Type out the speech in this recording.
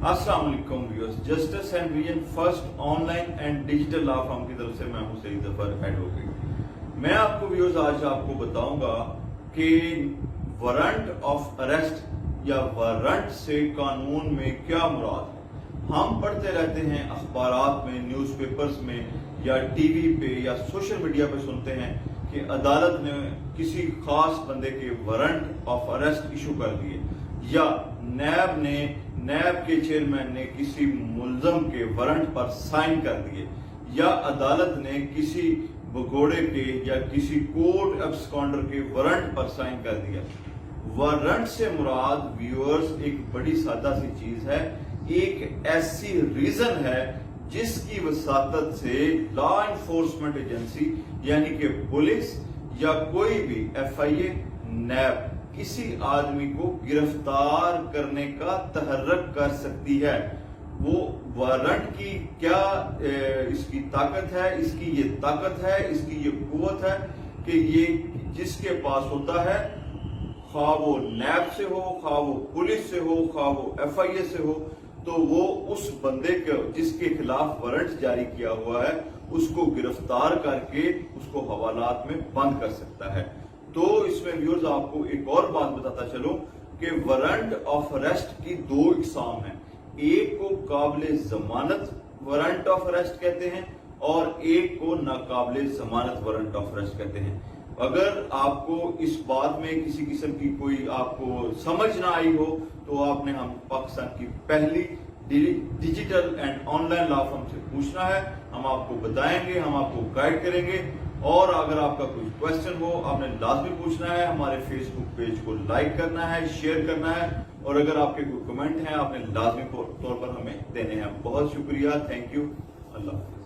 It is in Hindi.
अस्सलाम वालेकुम viewers, justice and reason first online and digital law firm की तरफ से मैं हूं सईद जफर एडवोकेट। मैं आपको व्यूअर्स आज आपको बताऊंगा कि वारंट ऑफ अरेस्ट या वारंट से कानून में क्या मुराद है। हम पढ़ते रहते हैं अखबारात में, न्यूज़पेपर्स में या टीवी पे या सोशल मीडिया पे सुनते हैं कि अदालत ने किसी खास बंदे के वारंट ऑफ अरेस्ट इशू कर दिए या नैब के चेयरमैन ने किसी मुल्जम के वारंट पर साइन कर दिए या अदालत ने किसी भगोड़े के या किसी कोर्ट एब्सकॉन्डर के वारंट पर साइन कर दिया। वारंट से मुराद व्यूअर्स एक बड़ी सादा सी चीज है, एक ऐसी रीजन है जिसकी वसातत से लॉ इन्फोर्समेंट एजेंसी यानी कि पुलिस या कोई भी FIA, नैब किसी आदमी को गिरफ्तार करने का तहर्रक कर सकती है। वो वारंट की क्या इसकी ताकत है, इसकी ये ताकत है, इसकी ये कुव्वत है कि ये जिसके पास होता है, खा वो नैब से हो, खा वो पुलिस से हो, खा वो FIA से हो, तो वो उस बंदे के जिसके खिलाफ वारंट जारी किया हुआ है उसको गिरफ्तार करके उसको हवालात में बंद कर सकता है। तो इसमें व्यूअर्स आपको एक और बात बताता चलो कि वारंट ऑफ अरेस्ट की दो इकसाम है। एक को काबिले जमानत वारंट ऑफ अरेस्ट कहते हैं और एक को नाकाबिले जमानत वारंट ऑफ अरेस्ट कहते हैं। अगर आपको इस बात में किसी किस्म की कोई आपको समझ ना आई हो तो आपने हम पाकिस्तान की पहली digital and online law firm से पूछना है, हम आपको बताएंगे, हम आपको गाइड करेंगे। और अगर आपका कोई क्वेश्चन हो आपने लाजमी पूछना है, हमारे फेसबुक पेज को लाइक करना है, शेयर करना है और अगर आपके कोई कमेंट हैं आपने लाजमी तौर पर हमें देने हैं। बहुत शुक्रिया, थैंक यू, अल्लाह हाफिज।